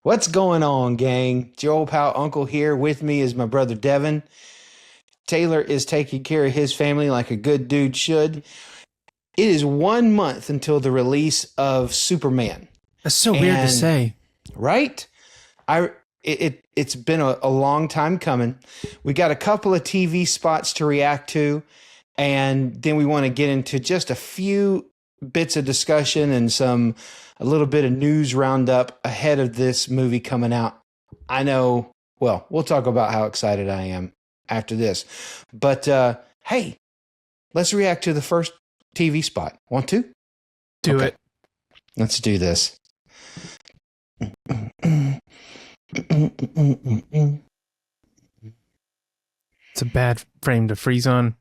What's going on, gang? It's your old pal Uncle here. With me is my brother Devin. Taylor is taking care of his family like a good dude should. It is 1 month until the release of Superman. That's so weird to say. Right? It's been a long time coming. We got a couple of TV spots to react to, and then we want to get into just a few bits of discussion and a little bit of news roundup ahead of this movie coming out. I know, well, we'll talk about how excited I am after this. But hey, let's react to the first TV spot. Want to? Do it. Let's do this. It's a bad frame to freeze on.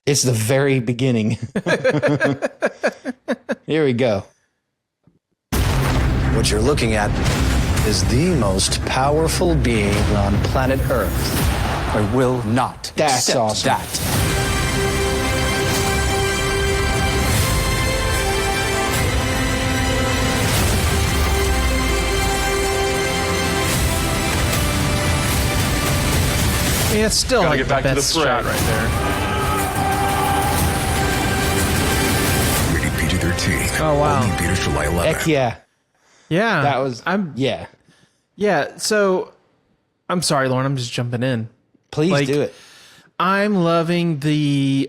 It's the very beginning. Here we go. What you're looking at is the most powerful being on planet Earth. I will not That's accept awesome. that. Yeah, it's still Gotta like get the back to the best fray. shot right there. Rated PG-13. Oh, wow. Only in theaters July 11th. Heck yeah. Yeah. That was, Yeah, so I'm sorry, Lauren, I'm just jumping in. please do it. I'm loving the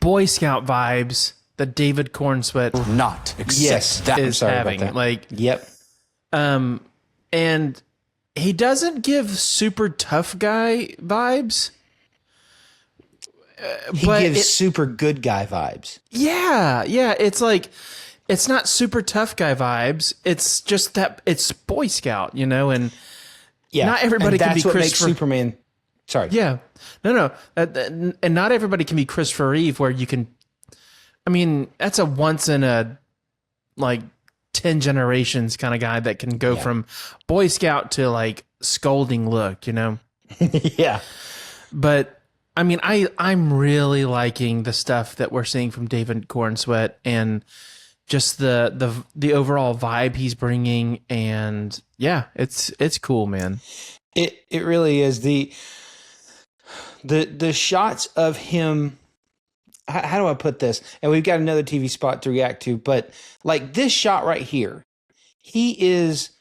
Boy Scout vibes that David Cornsweet Will not accept Yes. that. is sorry about having. that. Like, Yep. and he doesn't give super tough guy vibes. He but gives super good guy vibes. Yeah, it's like it's not super tough guy vibes. It's just that it's Boy Scout, and Yeah. not everybody and can that's be what makes Christopher. Superman. Sorry. Yeah, no, and not everybody can be Christopher Reeve. Where you can, I mean, that's a once in a 10 generations kind of guy that can go from Boy Scout to like scolding look, Yeah. But I mean, I'm really liking the stuff that we're seeing from David Cornsweet and just the overall vibe he's bringing, and yeah, it's cool, man. It really is. The shots of him. How do I put this? And we've got another TV spot to react to, but like this shot right here, he is,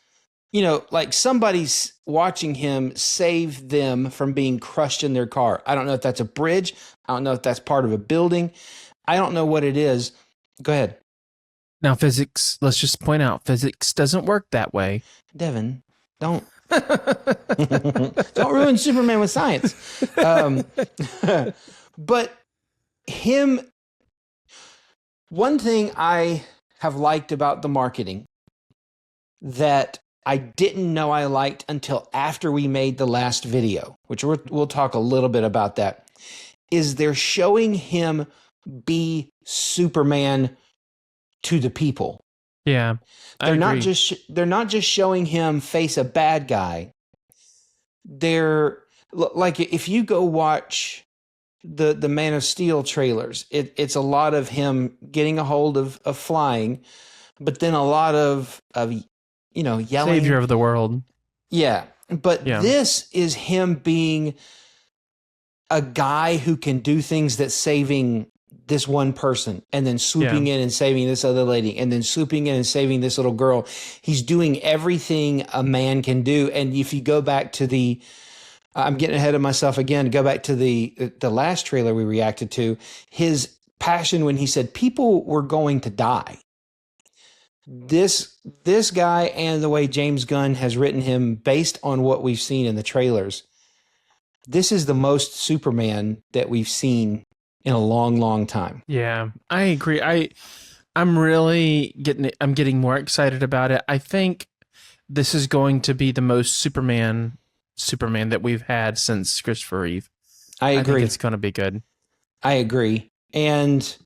like somebody's watching him save them from being crushed in their car. I don't know if that's a bridge. I don't know if that's part of a building. I don't know what it is. Go ahead. Now, physics. Let's just point out, physics doesn't work that way. Devin, don't don't ruin Superman with science. But him, one thing I have liked about the marketing that I didn't know I liked until after we made the last video, which we'll talk a little bit about that, is they're showing him be Superman to the people. Yeah, They're not just showing him face a bad guy. They're like, if you go watch the Man of Steel trailers, it's a lot of him getting a hold of flying, but then a lot of yelling. savior of the world. Yeah, but this is him being a guy who can do things that's saving this one person, and then swooping in and saving this other lady, and then swooping in and saving this little girl. He's doing everything a man can do. And if you go back to I'm getting ahead of myself again, go back to the last trailer we reacted to, his passion when he said people were going to die. This guy, and the way James Gunn has written him based on what we've seen in the trailers, this is the most Superman that we've seen in a long, long time. Yeah, I agree. I'm really getting more excited about it. I think this is going to be the most Superman that we've had since Christopher Reeve. I agree. I think it's going to be good. I agree. And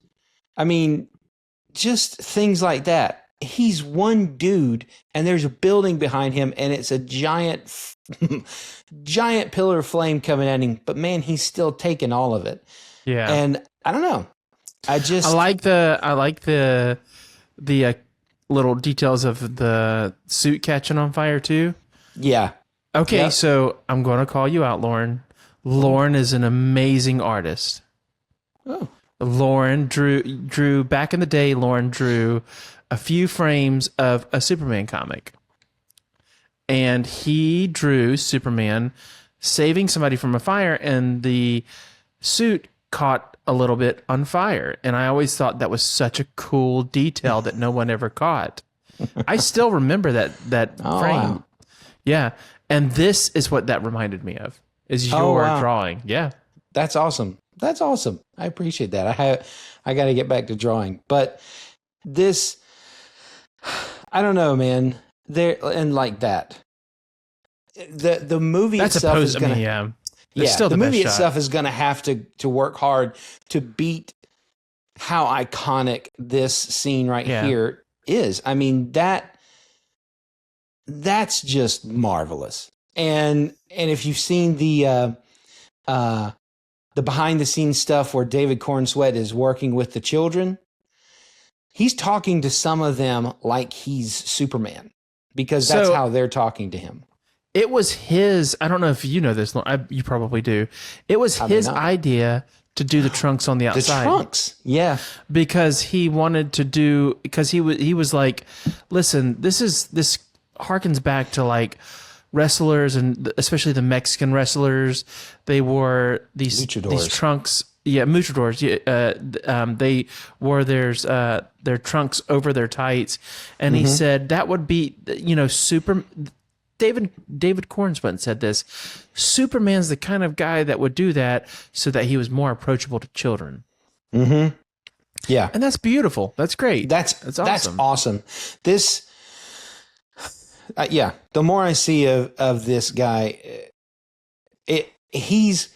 I mean, just things like that. He's one dude and there's a building behind him and it's a giant pillar of flame coming at him. But man, he's still taking all of it. Yeah. And I don't know. I like little details of the suit catching on fire too? Yeah. Okay, so I'm going to call you out, Loren. Loren is an amazing artist. Oh. Loren drew back in the day. Loren drew a few frames of a Superman comic, and he drew Superman saving somebody from a fire, and the suit caught a little bit on fire. And I always thought that was such a cool detail that no one ever caught. I still remember that frame. Wow. Yeah, and this is what that reminded me of. Is your drawing? Yeah, that's awesome. That's awesome. I appreciate that. I got to get back to drawing, but this, I don't know, man. There and like that. The movie that's itself is going to, the movie best itself shot. is going to have to work hard to beat how iconic this scene right here is. I mean, that's just marvelous. And if you've seen the behind the scenes stuff where David Cornsweet is working with the children, he's talking to some of them like he's Superman, because that's how they're talking to him. It was his, I don't know if you know this, you probably do. It was his idea to do the trunks on the outside. The trunks, yeah. Because he wanted to do, because he was like, listen, this harkens back to like wrestlers, and especially the Mexican wrestlers. They wore these trunks. Yeah, luchadors. Yeah, they wore their trunks over their tights, and he said that would be, David Cornsweet said this. Superman's the kind of guy that would do that so that he was more approachable to children. Mm-hmm. Yeah, and that's beautiful. That's great. That's awesome. That's awesome. This. The more I see of this guy, he's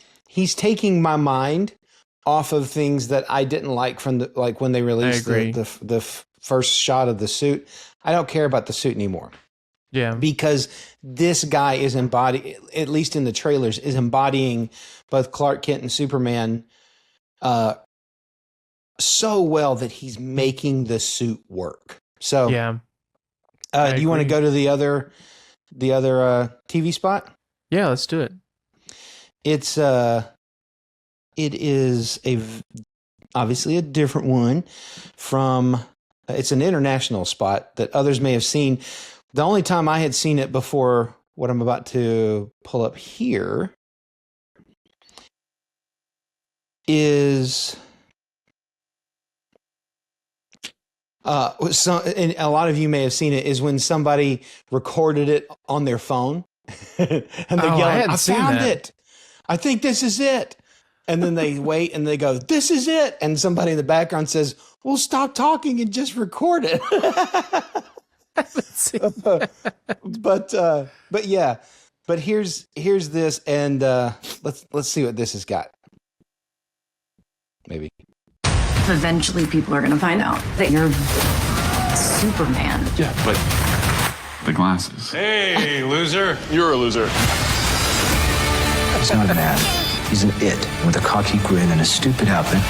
taking my mind off of things that I didn't like from when they released the first shot of the suit. I don't care about the suit anymore. Yeah, because this guy is at least in the trailers, is embodying both Clark Kent and Superman so well that he's making the suit work. So yeah. Do you want to go to the other TV spot? Yeah, let's do it. It is obviously a different one from. It's an international spot that others may have seen. The only time I had seen it before what I'm about to pull up here is. And a lot of you may have seen it, is when somebody recorded it on their phone and they're yelling, I found it. I think this is it. And then they wait and they go, this is it. And somebody in the background says, well, stop talking and just record it. But yeah, but here's this. And, let's see what this has got. Maybe. Eventually, people are going to find out that you're Superman. Yeah, but the glasses. Hey, loser. You're a loser. He's not an ad. He's an it with a cocky grin and a stupid outfit.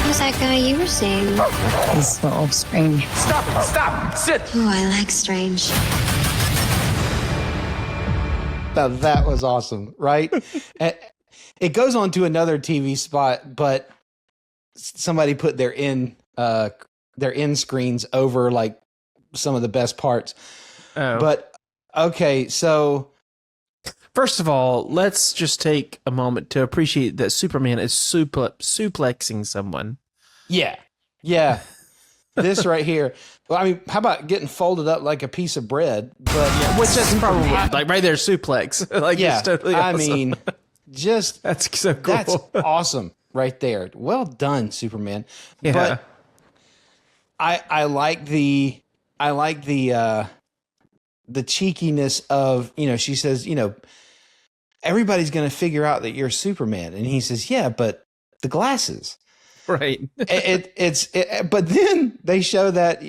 Who's that guy you were seeing? He's so strange. Stop, sit. Oh, I like strange. Now that was awesome, right? It goes on to another TV spot, but somebody put their end screens over like some of the best parts. Oh. But okay, so first of all, let's just take a moment to appreciate that Superman is suplexing someone. Yeah. This right here. Well, I mean, how about getting folded up like a piece of bread? But which is probably like right there, suplex. Like, yeah, it's totally awesome. I mean, just that's so cool. That's awesome right there. Well done, Superman. Yeah. But I like the cheekiness of, she says, everybody's going to figure out that you're Superman, and he says, yeah, but the glasses. Right. But then they show that,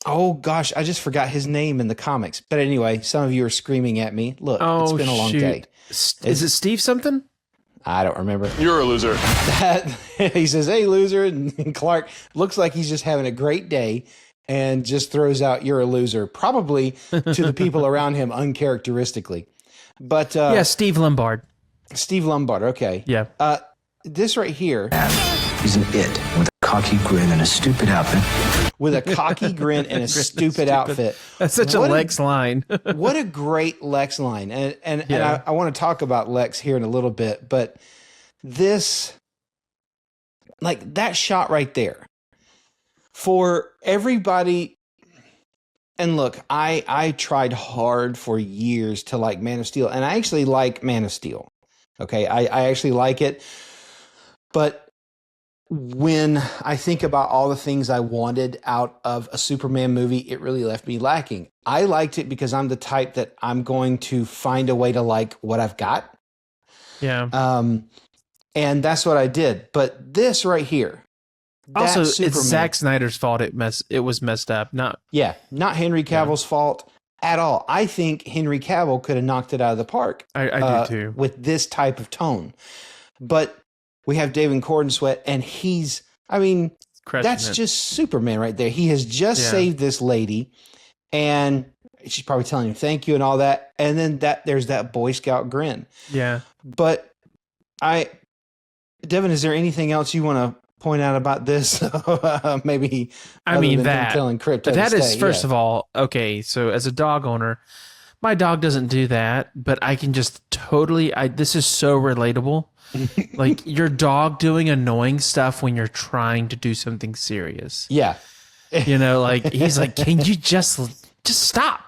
oh gosh, I just forgot his name in the comics. But anyway, some of you are screaming at me. Look, it's been a long day. Is it Steve something? I don't remember. You're a loser. That he says, "Hey, loser," and Clark looks like he's just having a great day and just throws out, "You're a loser," probably to the people around him uncharacteristically. But yeah, Steve Lombard. Steve Lombard. Okay. Yeah. This right here. He's an it with a cocky grin and a stupid outfit. With a cocky grin and a stupid outfit. That's such a Lex line. What a great Lex line. And I want to talk about Lex here in a little bit, but this, like that shot right there, for everybody. And look, I tried hard for years to like Man of Steel, and I actually like Man of Steel. Okay, I actually like it. But when I think about all the things I wanted out of a Superman movie, it really left me lacking. I liked it because I'm the type that I'm going to find a way to like what I've got. Yeah. And that's what I did. But this right here. Also, Superman, it's Zack Snyder's fault. It was messed up. Not Henry Cavill's fault at all. I think Henry Cavill could have knocked it out of the park. I do too. With this type of tone. But we have Devin Sweat, and that's just Superman right there. He has just saved this lady, and she's probably telling him thank you and all that. And then there's that Boy Scout grin. Yeah. But Devin, is there anything else you want to point out about this? Maybe. Telling Crypto that is first of all, okay. So as a dog owner, my dog doesn't do that, but I can just totally. This is so relatable. Like your dog doing annoying stuff when you're trying to do something serious. Yeah. Like he's like, can you just stop?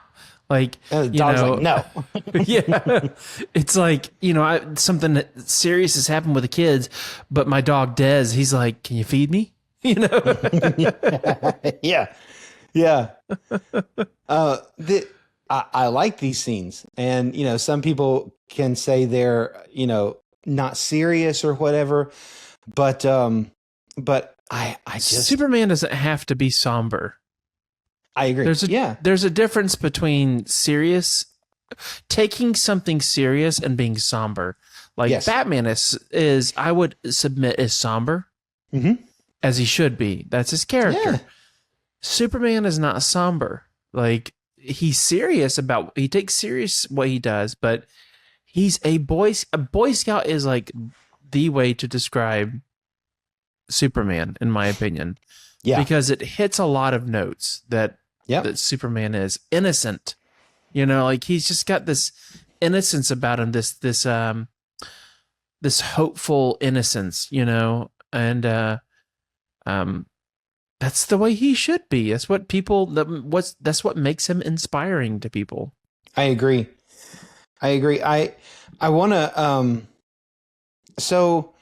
Like, and the dog's like, no. Yeah. It's like, something serious has happened with the kids, but my dog Dez, he's like, can you feed me? Yeah. Yeah. I like these scenes, and, some people can say they're, not serious or whatever, but I just, Superman doesn't have to be somber. I agree. There's a difference between taking something serious and being somber. Like Batman is I would submit is somber, as he should be. That's his character. Yeah. Superman is not somber. Like he's serious he takes serious what he does, but he's a Boy Scout is like the way to describe Superman, in my opinion. Yeah. Because it hits a lot of notes that Superman is innocent. Like he's just got this innocence about him, this hopeful innocence, and that's the way he should be. That's what that's what makes him inspiring to people. I agree. I want to, so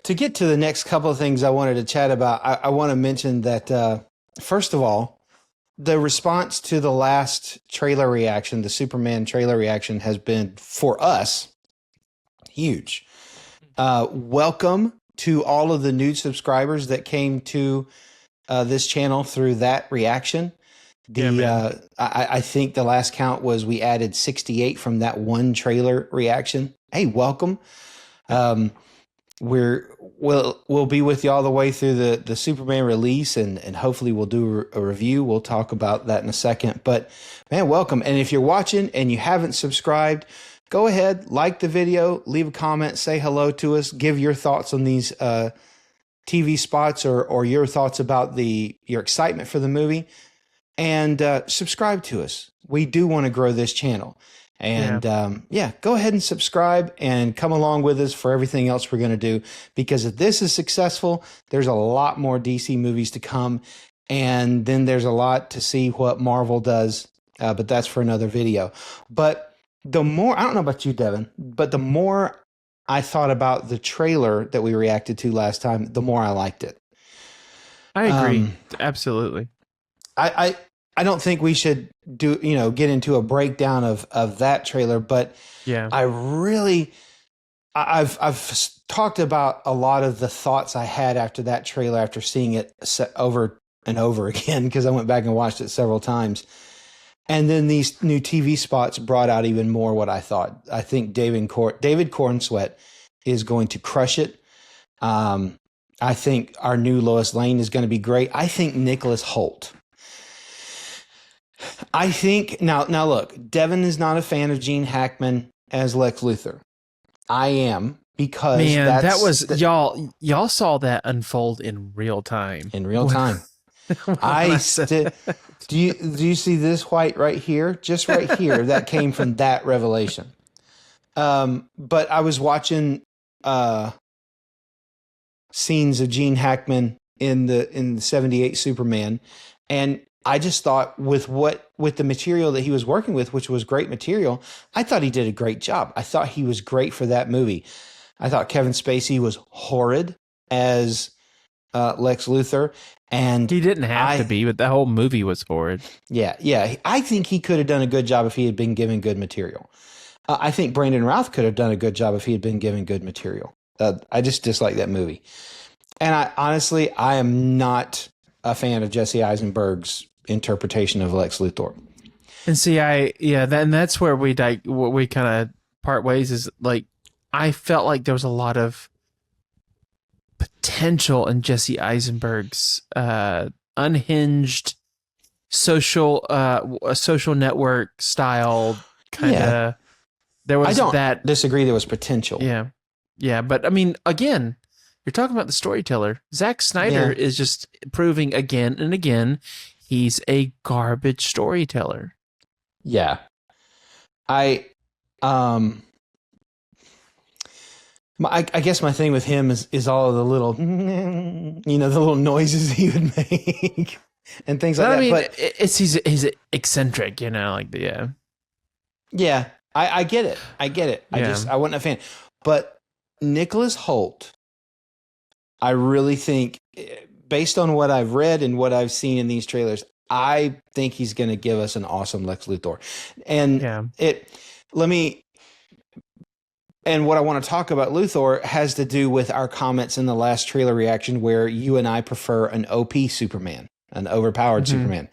to get to the next couple of things I wanted to chat about, I want to mention that, first of all, the response to the last trailer reaction, the Superman trailer reaction, has been, for us, huge. Welcome to all of the new subscribers that came to this channel through that reaction. I think the last count was we added 68 from that one trailer reaction. Hey, welcome. We'll be with you all the way through the Superman release, and hopefully we'll do a review. We'll talk about that in a second. But man, welcome. And if you're watching and you haven't subscribed, go ahead, like the video, leave a comment, say hello to us, give your thoughts on these TV spots or your thoughts about your excitement for the movie. And subscribe to us. We do want to grow this channel. And go ahead and subscribe and come along with us for everything else we're going to do. Because if this is successful, there's a lot more DC movies to come. And then there's a lot to see what Marvel does. But that's for another video. But the more, I don't know about you, Devin, but the more I thought about the trailer that we reacted to last time, the more I liked it. I agree. Absolutely. I don't think we should get into a breakdown of that trailer, but I've talked about a lot of the thoughts I had after that trailer, after seeing it over and over again, because I went back and watched it several times. And then these new TV spots brought out even more what I thought. I think David Cornsweet is going to crush it. I think our new Lois Lane is going to be great. I think Nicholas Hoult. I think now look, Devin is not a fan of Gene Hackman as Lex Luthor. I am, because y'all saw that unfold in real time. In real time. Do you see this white right here? Just right here. That came from that revelation. But I was watching scenes of Gene Hackman in the 78 Superman, and I just thought with the material that he was working with, which was great material, I thought he did a great job. I thought he was great for that movie. I thought Kevin Spacey was horrid as Lex Luthor, and he didn't have to be, but that whole movie was horrid. Yeah. I think he could have done a good job if he had been given good material. I think Brandon Routh could have done a good job if he had been given good material. I just dislike that movie. And I am not a fan of Jesse Eisenberg's interpretation of Lex Luthor. And see, that's where we kind of part ways. Is like, I felt like there was a lot of potential in Jesse Eisenberg's unhinged social network style kind of. Yeah. There was I don't disagree. There was potential. Yeah. But I mean, again, you're talking about the storyteller. Zack Snyder is just proving again and again he's a garbage storyteller. Yeah. I guess my thing with him is all of the little, the little noises he would make and things like that. I mean, but he's eccentric, Yeah. I get it. I wasn't a fan. But Nicholas Hoult, I really think, based on what I've read and what I've seen in these trailers, I think he's going to give us an awesome Lex Luthor. And and what I want to talk about Luthor has to do with our comments in the last trailer reaction, where you and I prefer an OP Superman, an overpowered Superman.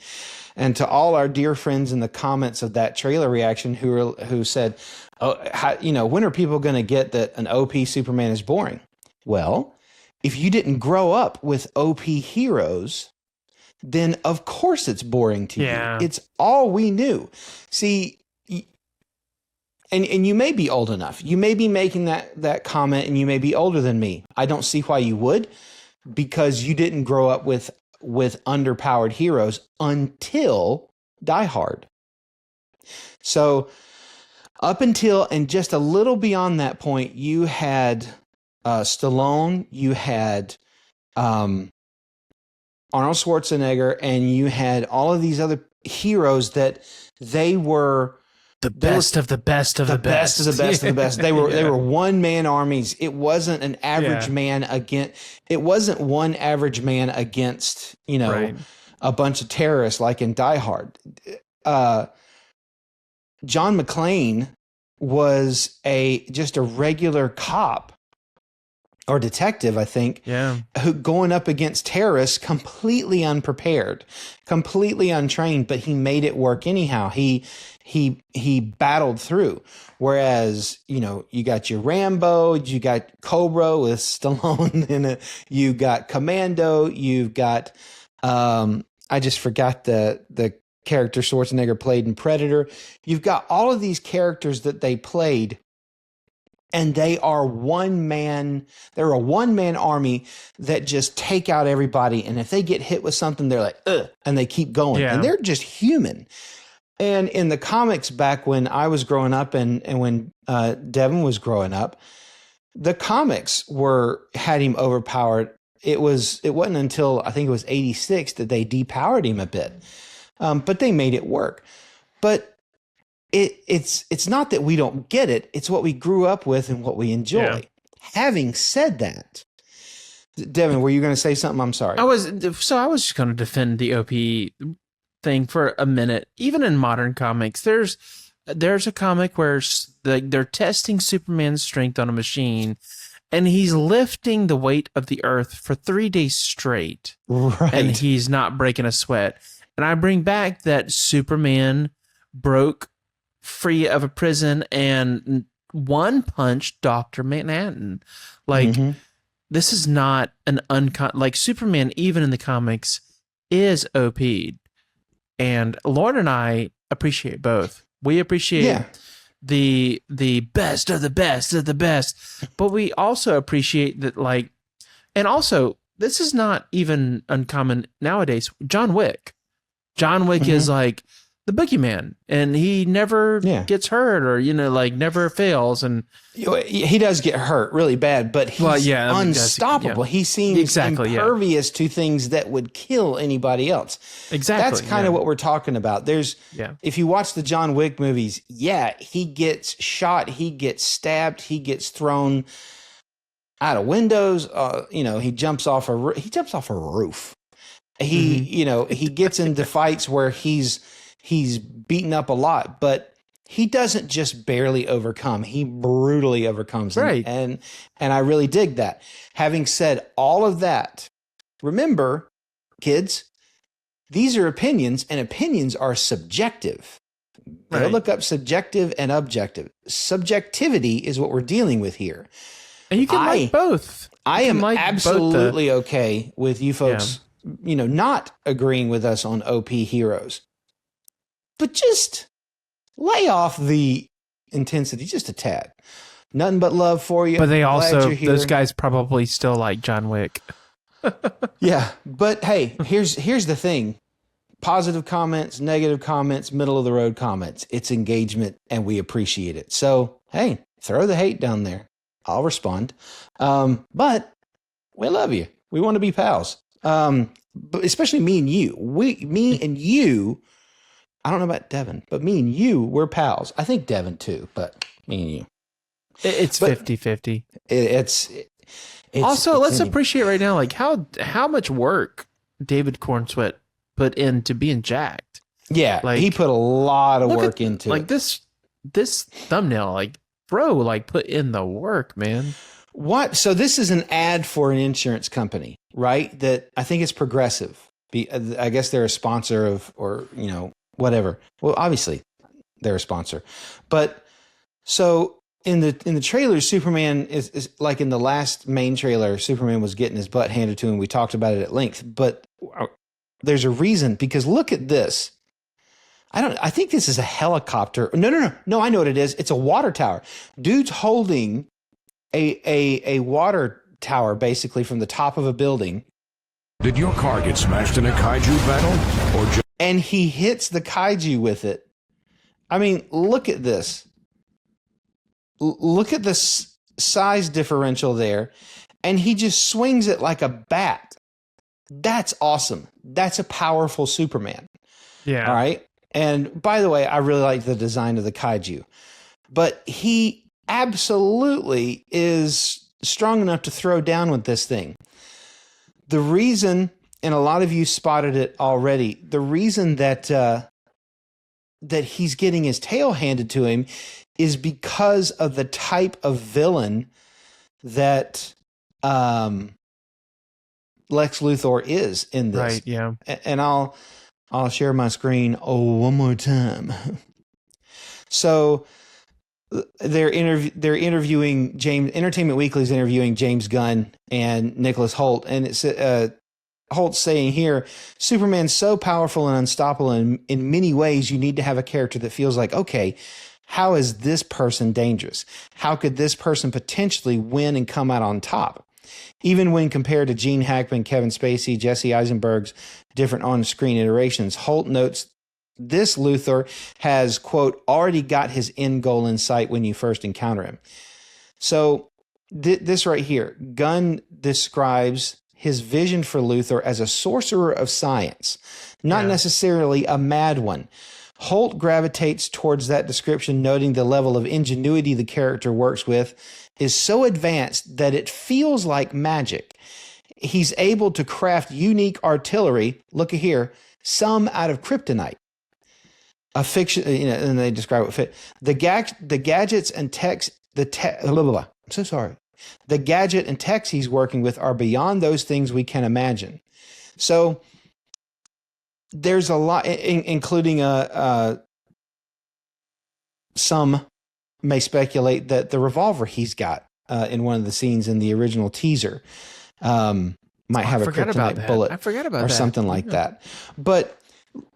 And to all our dear friends in the comments of that trailer reaction who said, when are people going to get that an OP Superman is boring? Well, if you didn't grow up with OP heroes, then of course it's boring to you. It's all we knew. See, and you may be old enough. You may be making that comment, and you may be older than me. I don't see why you would, because you didn't grow up with underpowered heroes until Die Hard. So up until and just a little beyond that point, you had Stallone, you had Arnold Schwarzenegger, and you had all of these other heroes that they were the best of the best of the best. The best of the best. They were one-man armies. It wasn't an average man it wasn't one average man against, a bunch of terrorists like in Die Hard. John McClane was just a regular cop or detective, I think, who going up against terrorists completely unprepared, completely untrained, but he made it work anyhow. He battled through. Whereas, you got your Rambo, you got Cobra with Stallone in it, you got Commando, you've got I just forgot the character Schwarzenegger played in Predator. You've got all of these characters that they played, and they're a one-man army that just take out everybody. And if they get hit with something, they're like, ugh, and they keep going. And they're just human. And in the comics back when I was growing up and when Devin was growing up, the comics had him overpowered. It wasn't until I think it was 86 that they depowered him a bit. But they made it work. But it's not that we don't get it. It's what we grew up with and what we enjoy. Yeah. Having said that, Devin, were you going to say something? I'm sorry. I was just going to defend the OP thing for a minute. Even in modern comics, there's a comic where they're testing Superman's strength on a machine, and he's lifting the weight of the earth for 3 days straight, and he's not breaking a sweat. And I bring back that Superman broke free of a prison and one punch Dr. Manhattan. Like, this is not an like Superman, even in the comics, is OP'd. And Lauren and I appreciate both. We appreciate the best of the best of the best, but we also appreciate that, like, and also this is not even uncommon nowadays. John Wick is like the boogeyman, and he never gets hurt, or like never fails, and he does get hurt really bad, but he's unstoppable. He seems impervious to things that would kill anybody else. Exactly. That's kind of what we're talking about. If you watch the John Wick movies, he gets shot, he gets stabbed, he gets thrown out of windows. He jumps off a roof. He gets into fights where he's beaten up a lot, but he doesn't just barely overcome. He brutally overcomes. Right. And I really dig that. Having said all of that, remember, kids, these are opinions, and opinions are subjective. Right. Look up subjective and objective. Subjectivity is what we're dealing with here. And you can like both. I am absolutely okay with you folks, not agreeing with us on OP heroes. But just lay off the intensity just a tad. Nothing but love for you. But they also, those guys probably still like John Wick. Yeah. But hey, here's the thing. Positive comments, negative comments, middle of the road comments. It's engagement, and we appreciate it. So, hey, throw the hate down there. I'll respond. But we love you. We want to be pals. But especially me and you. Me and you. I don't know about Devin, but me and you, we're pals. I think Devin too, but me and you. It's 50-50. It's also, let's appreciate right now, like how much work David Cornsweet put into being jacked. Yeah, like, he put a lot of work into like it. This thumbnail, like, bro, like, put in the work, man. What? So this is an ad for an insurance company, right? That I think it's Progressive. I guess they're a sponsor of, or whatever. Well, obviously they're a sponsor, but so in the trailer, Superman is like, in the last main trailer, Superman was getting his butt handed to him. We talked about it at length, but there's a reason, because look at this. I think this is a helicopter. No. I know what it is. It's a water tower. Dude's holding a water tower basically from the top of a building. Did your car get smashed in a kaiju battle, or and he hits the kaiju with it? I mean, look at this. Look at this size differential there. And he just swings it like a bat. That's awesome. That's a powerful Superman. Yeah. All right. And by the way, I really like the design of the kaiju. But he absolutely is strong enough to throw down with this thing. The reason, and a lot of you spotted it already, the reason that he's getting his tail handed to him is because of the type of villain that Lex Luthor is in this. Right, yeah. And I'll share my screen one more time. So they're interviewing James. Entertainment Weekly's interviewing James Gunn and Nicholas Hoult, and it's Holt's saying here, Superman's so powerful and unstoppable in many ways. You need to have a character that feels like, okay, how is this person dangerous? How could this person potentially win and come out on top? Even when compared to Gene Hackman, Kevin Spacey, Jesse Eisenberg's different on-screen iterations, Hoult notes this Luthor has, quote, already got his end goal in sight when you first encounter him. So this right here, Gunn describes his vision for Luthor as a sorcerer of science, not necessarily a mad one. Hoult gravitates towards that description, noting the level of ingenuity the character works with is so advanced that it feels like magic. He's able to craft unique artillery, look at here, some out of kryptonite. A fiction, and they describe it fit. The gadgets and techs, I'm so sorry. The gadget and techs he's working with are beyond those things we can imagine. So there's a lot, including some may speculate that the revolver he's got in one of the scenes in the original teaser might have a kryptonite bullet. I forgot about or that. something like that. But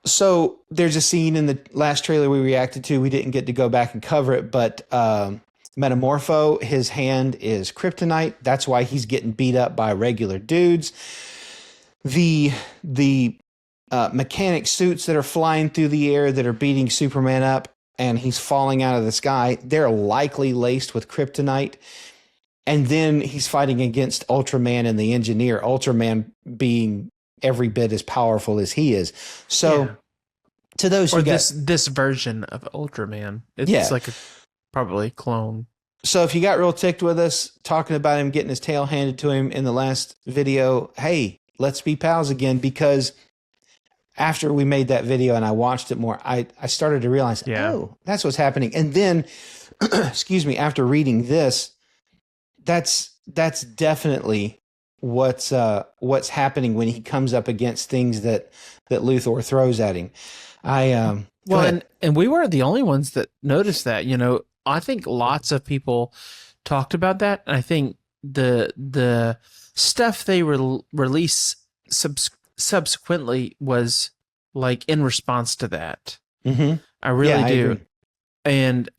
so there's a scene in the last trailer we reacted to. We didn't get to go back and cover it, but Metamorpho, his hand is kryptonite. That's why he's getting beat up by regular dudes. The mechanic suits that are flying through the air that are beating Superman up and he's falling out of the sky, they're likely laced with kryptonite. And then he's fighting against Ultraman and the Engineer, Ultraman being every bit as powerful as he is. So to those who this version of Ultraman, it's like a probably clone. So if you got real ticked with us talking about him getting his tail handed to him in the last video, hey, let's be pals again, because after we made that video and I watched it more, I started to realize, oh, that's what's happening. And then, excuse me, after reading this, that's definitely what's happening when he comes up against things that Luthor throws at him. And we weren't the only ones that noticed that. You know, I think lots of people talked about that. And I think the stuff they release subsequently was like in response to that. Mm-hmm. I really do. Agree. And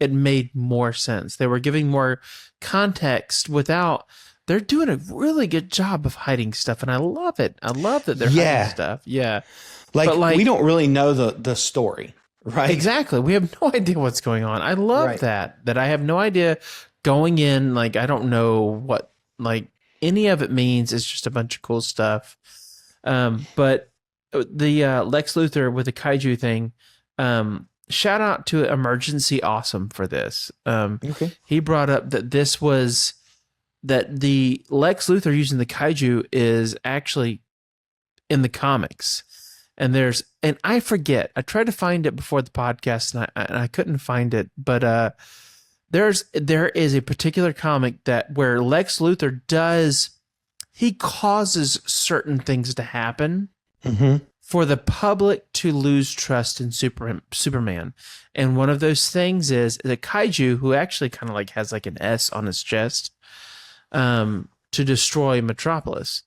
it made more sense. They were giving more context without. They're doing a really good job of hiding stuff, and I love it. I love that they're hiding stuff. Yeah. Like we don't really know the story, right? Exactly. We have no idea what's going on. I love that I have no idea going in. Like, I don't know what like any of it means. It's just a bunch of cool stuff. But the Lex Luthor with the kaiju thing, shout out to Emergency Awesome for this. He brought up that that the Lex Luthor using the kaiju is actually in the comics. And I forget, I tried to find it before the podcast and I couldn't find it, but there is a particular comic where Lex Luthor he causes certain things to happen for the public to lose trust in Superman. And one of those things is the kaiju, who actually kind of like has like an S on his chest, to destroy Metropolis.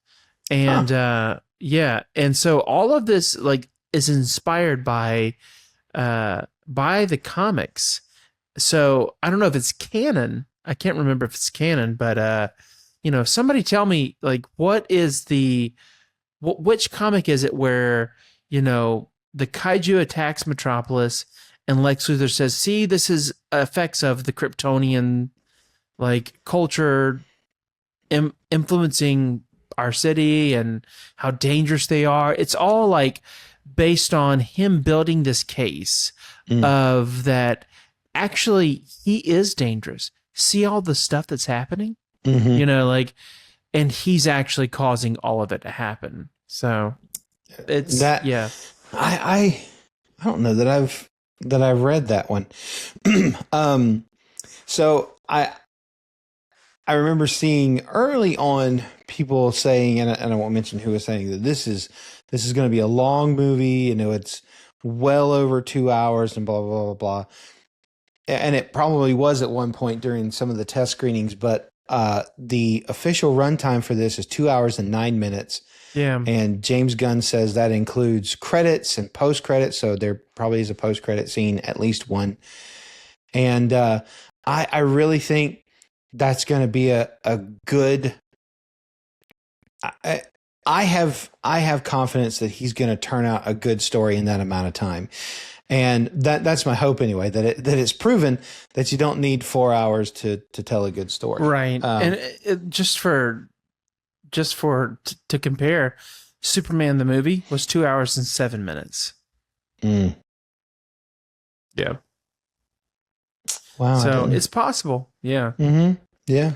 And and so all of this like is inspired by the comics. So I don't know if it's canon. I can't remember if it's canon, but somebody tell me, like, what is which comic is it where, the kaiju attacks Metropolis and Lex Luthor says, see, this is effects of the Kryptonian like culture influencing our city and how dangerous they are. It's all like based on him building this case of that actually he is dangerous. See all the stuff that's happening, and he's actually causing all of it to happen. So it's I don't know that I've read that one. So I remember seeing early on people saying, and I won't mention who was saying, that this is going to be a long movie. It's well over 2 hours and blah, blah, blah, blah. And it probably was at one point during some of the test screenings, but the official runtime for this is 2 hours and 9 minutes. Yeah. And James Gunn says that includes credits and post-credits. So there probably is a post-credit scene, at least one. And I really think that's going to be a good. I have confidence that he's going to turn out a good story in that amount of time, and that's my hope anyway. That it's proven that you don't need 4 hours to tell a good story, right? And to compare, Superman the movie was 2 hours and 7 minutes. Yeah. Wow. So it's possible. Yeah. Mm-hmm. Yeah.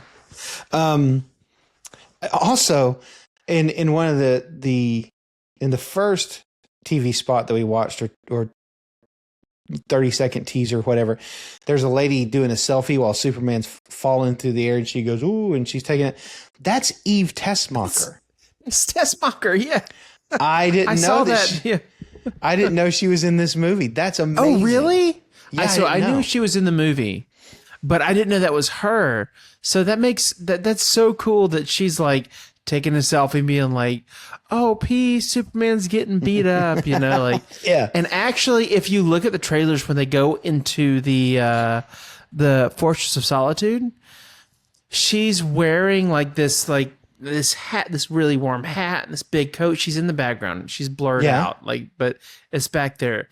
Also, in one of the first TV spot that we watched or 30-second teaser, whatever, there's a lady doing a selfie while Superman's falling through the air and she goes, ooh, and she's taking it. That's Eve Tessmacher. It's Tessmacher, yeah. I didn't know saw that. I didn't know she was in this movie. That's amazing. Oh, really? I knew she was in the movie, but I didn't know that was her. So that makes that's so cool that she's like taking a selfie, being like, "Oh, peace, Superman's getting beat up," like yeah. And actually, if you look at the trailers when they go into the Fortress of Solitude, she's wearing like this hat, this really warm hat, and this big coat. She's in the background. She's blurred out, but it's back there.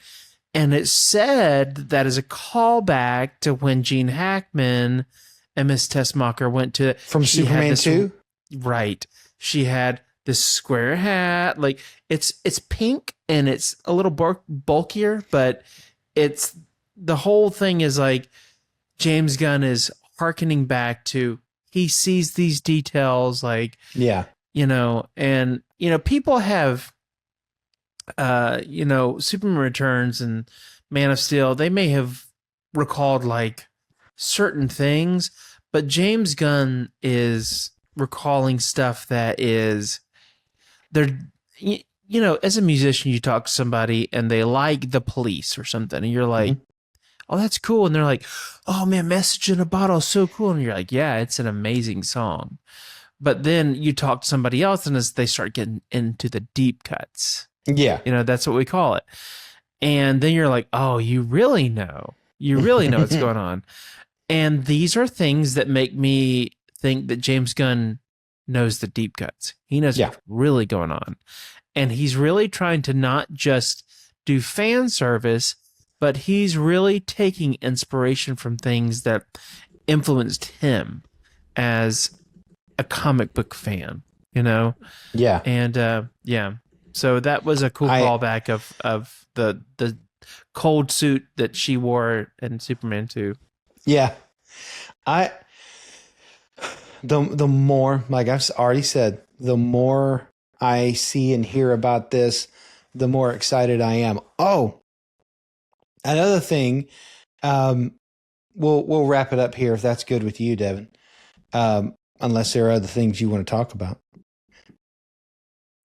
And it said that is a callback to when Gene Hackman and Miss Tessmacher went to from Superman 2. Right. She had this square hat. Like it's pink and it's a little bulkier, but it's the whole thing is like James Gunn is hearkening back to he sees these details like and people have Superman Returns and Man of Steel, they may have recalled like certain things, but James Gunn is recalling stuff that is they're as a musician, you talk to somebody and they like The Police or something and you're like, oh, that's cool. And they're like, oh man, Message in a Bottle is so cool. And you're like, yeah, it's an amazing song. But then you talk to somebody else and as they start getting into the deep cuts, that's what we call it. And then you're like, oh, you really know what's going on. And these are things that make me think that James Gunn knows the deep cuts. He knows what's really going on. And he's really trying to not just do fan service, but he's really taking inspiration from things that influenced him as a comic book fan, Yeah. And so that was a cool callback of the cold suit that she wore in Superman 2. Yeah. The more, like I've already said, the more I see and hear about this, the more excited I am. Oh, another thing, we'll wrap it up here if that's good with you, Devin. Unless there are other things you want to talk about.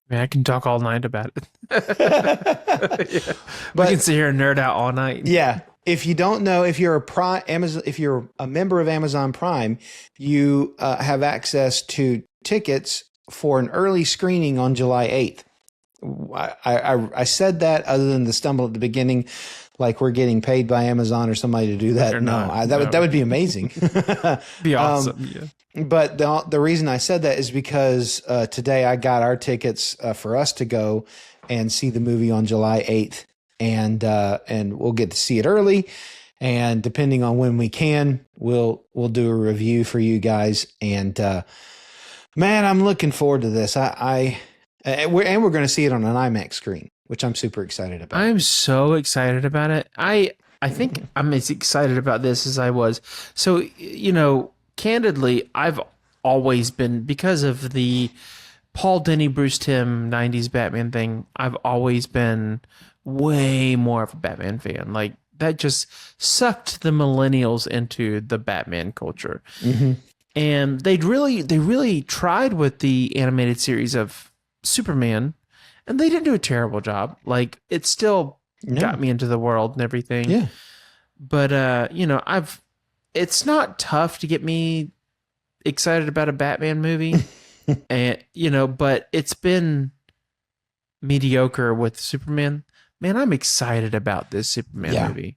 I can talk all night about it. But we can sit here and nerd out all night. Yeah. If you don't know, if you're if you're a member of Amazon Prime, you have access to tickets for an early screening on July 8th. I said that other than the stumble at the beginning, like we're getting paid by Amazon or somebody to do that. That would be amazing. Be awesome. But the reason I said that is because today I got our tickets for us to go and see the movie on July 8th. And we'll get to see it early. And depending on when we can, we'll do a review for you guys. And man, I'm looking forward to this. We're going to see it on an IMAX screen, which I'm super excited about. I'm so excited about it. I think I'm as excited about this as I was. So, candidly, I've always been, because of the Paul Dini, Bruce Timm 90s Batman thing, I've always been way more of a Batman fan. Like that just sucked the millennials into the Batman culture. Mm-hmm. And they really tried with the animated series of Superman, and they didn't do a terrible job. Like it still got me into the world and everything. Yeah. But it's not tough to get me excited about a Batman movie. And but it's been mediocre with Superman. Man, I'm excited about this Superman movie.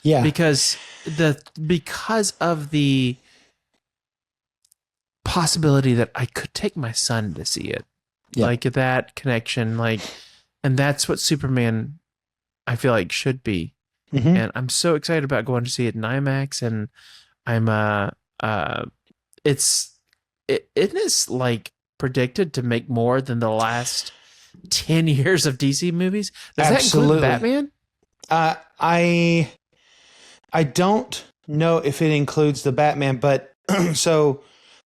Yeah. Because of the possibility that I could take my son to see it. Yeah. Like that connection, and that's what Superman I feel like should be. Mm-hmm. And I'm so excited about going to see it in IMAX, and it is like predicted to make more than the last 10 years of DC movies. Does that include Batman? I don't know if it includes the Batman, but so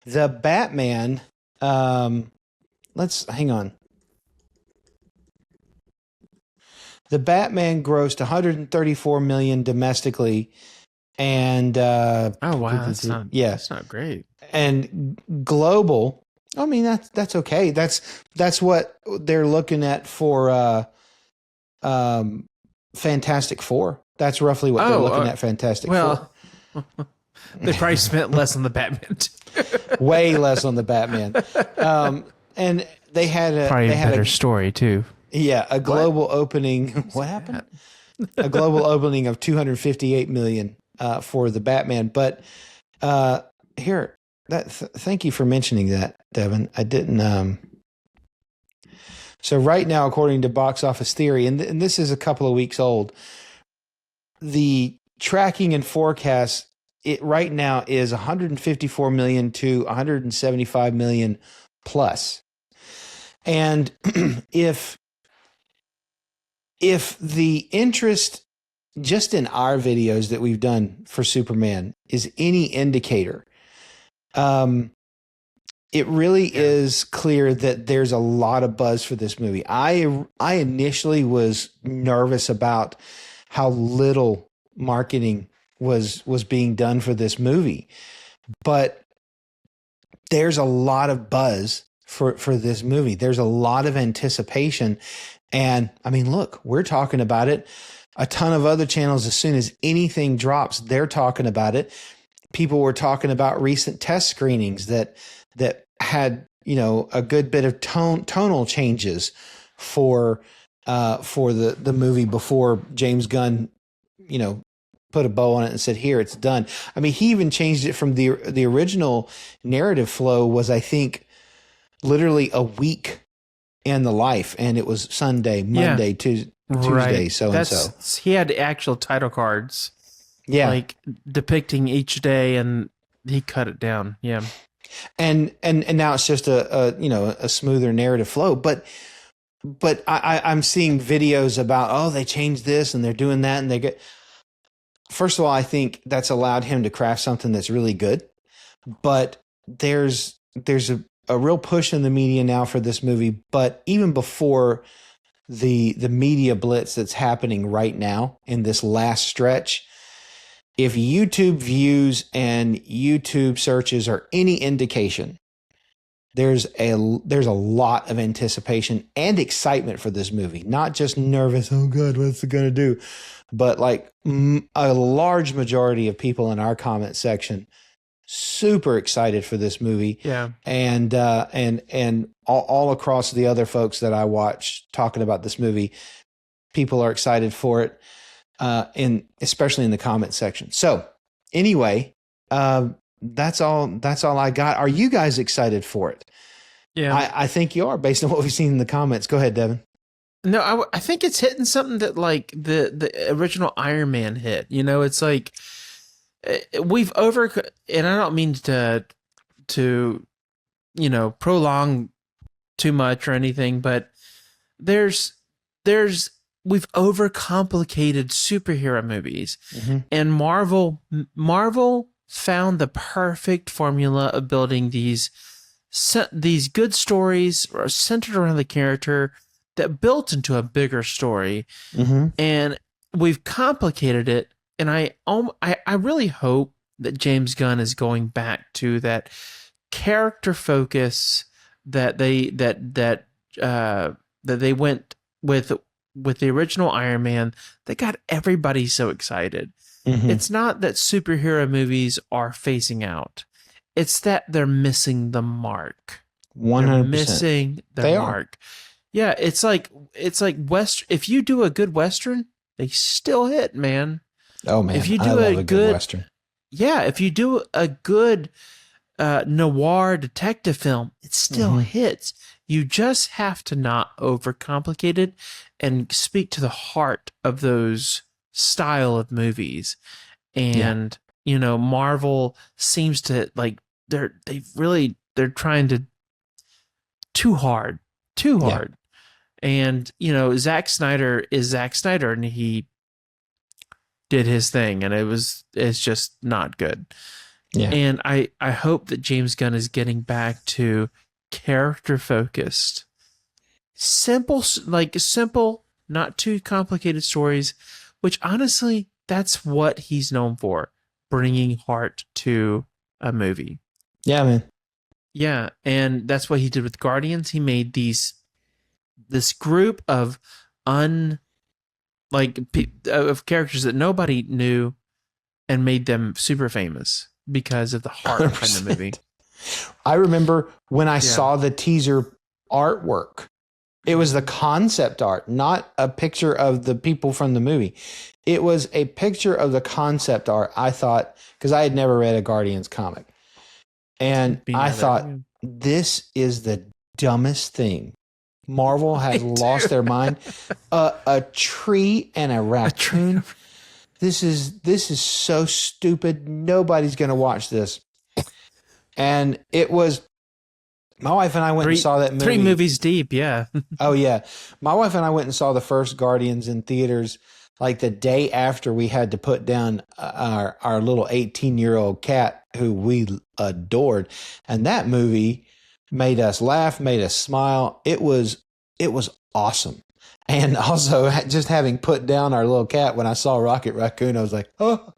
the Batman, let's hang on. The Batman grossed 134 million domestically, and oh wow, that's not great. And global, I mean that's okay. That's what they're looking at for Fantastic Four. That's roughly what they're looking at Fantastic Four. They probably spent less on the Batman. Way less on the Batman. And they had a better story too. Yeah, a global opening. What happened? A global opening of 258 million for the Batman. But here, thank you for mentioning that, Devin. I didn't. So right now, according to Box Office Theory, and this is a couple of weeks old, the tracking and forecast right now is 154 million to 175 million plus. And if the interest just in our videos that we've done for Superman is any indicator, it really is clear that there's a lot of buzz for this movie. I initially was nervous about how little marketing was being done for this movie, but there's a lot of buzz for this movie. There's a lot of anticipation. And I mean, look, we're talking about it. A ton of other channels, as soon as anything drops, they're talking about it. People were talking about recent test screenings that had, a good bit of tonal changes for the movie before James Gunn, put a bow on it and said, here, it's done. I mean, he even changed it from the original narrative flow was, I think, literally a week in the life, and it was Sunday, Monday, Tuesday, so and so. He had actual title cards, like depicting each day, and he cut it down. Yeah, and now it's just a smoother narrative flow. But I'm seeing videos about they changed this and they're doing that, and they get. First of all, I think that's allowed him to craft something that's really good, but there's a real push in the media now for this movie. But even before the media blitz that's happening right now in this last stretch, if YouTube views and YouTube searches are any indication, there's a lot of anticipation and excitement for this movie. Not just nervous, oh God, what's it going to do? But like a large majority of people in our comment section super excited for this movie. Yeah. And all across the other folks that I watch talking about this movie, people are excited for it, especially in the comment section. So anyway, that's all I got. Are you guys excited for it? Yeah. I think you are, based on what we've seen in the comments. Go ahead, Devin. No, I think it's hitting something that like the original Iron Man hit. It's like we've and I don't mean to prolong too much or anything, but we've overcomplicated superhero movies, and Marvel found the perfect formula of building these good stories are centered around the character that built into a bigger story, and we've complicated it. And I really hope that James Gunn is going back to that character focus that they went with the original Iron Man that got everybody so excited. It's not that superhero movies are phasing out. It's that they're missing the mark. 100%. They're missing the mark. Yeah, it's like if you do a good Western, they still hit, man. Oh man, if you do I love a good Western. Yeah, if you do a good noir detective film, it still hits. You just have to not overcomplicate it and speak to the heart of those style of movies. And Marvel seems to like they're trying to too hard. And Zack Snyder is Zack Snyder, and he did his thing, and it's just not good. Yeah. And I hope that James Gunn is getting back to character focused, simple, not too complicated stories, which honestly, that's what he's known for, bringing heart to a movie. Yeah, man. Yeah. And that's what he did with Guardians. He made this group of like of characters that nobody knew and made them super famous because of the heart behind the movie. I remember when I saw the teaser artwork, it was the concept art, not a picture of the people from the movie. It was a picture of the concept art. I thought, because I had never read a Guardians comic, and I thought, this is the dumbest thing. Marvel has lost their mind. A tree and a raccoon. This is so stupid. Nobody's going to watch this. And it was, my wife and I went and saw that movie. 3 movies deep, yeah. Oh, yeah. My wife and I went and saw the first Guardians in theaters like the day after we had to put down our little 18-year-old cat who we adored. And that movie made us laugh, made us smile. It was awesome. And also just having put down our little cat, when I saw Rocket Raccoon, I was like, oh.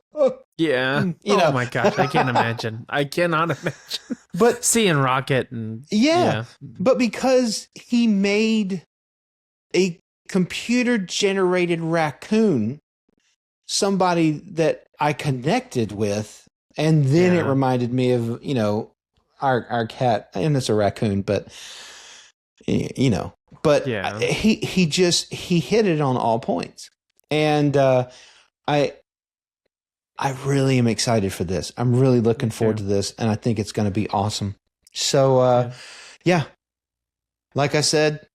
Yeah. Oh my gosh. I can't imagine. I cannot imagine. But seeing Rocket and but because he made a computer generated raccoon, somebody that I connected with, and then it reminded me of, our cat, and it's a raccoon, but he hit it on all points. And I really am excited for this. I'm really looking forward to this, and I think it's going to be awesome. So, like I said,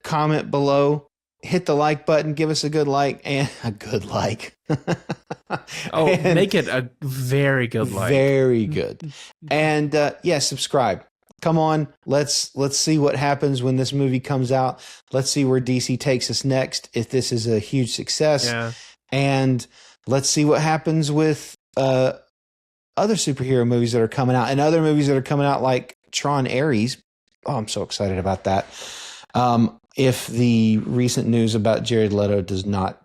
comment below, hit the like button, give us a good like, and a good like. Make it a very good like. Very good. And subscribe. Come on, let's see what happens when this movie comes out. Let's see where DC takes us next, if this is a huge success. Yeah. And let's see what happens with other superhero movies that are coming out, and other movies that are coming out like Tron Ares. Oh, I'm so excited about that. If the recent news about Jared Leto does not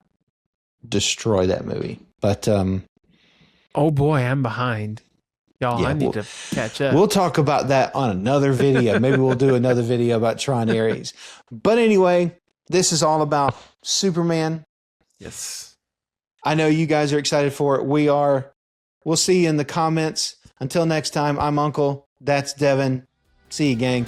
destroy that movie. But oh boy, I'm behind. Y'all, I need to catch up. We'll talk about that on another video. Maybe we'll do another video about Tron Ares. But anyway, this is all about Superman. Yes. I know you guys are excited for it. We are. We'll see you in the comments. Until next time, I'm Uncle. That's Devin. See you, gang.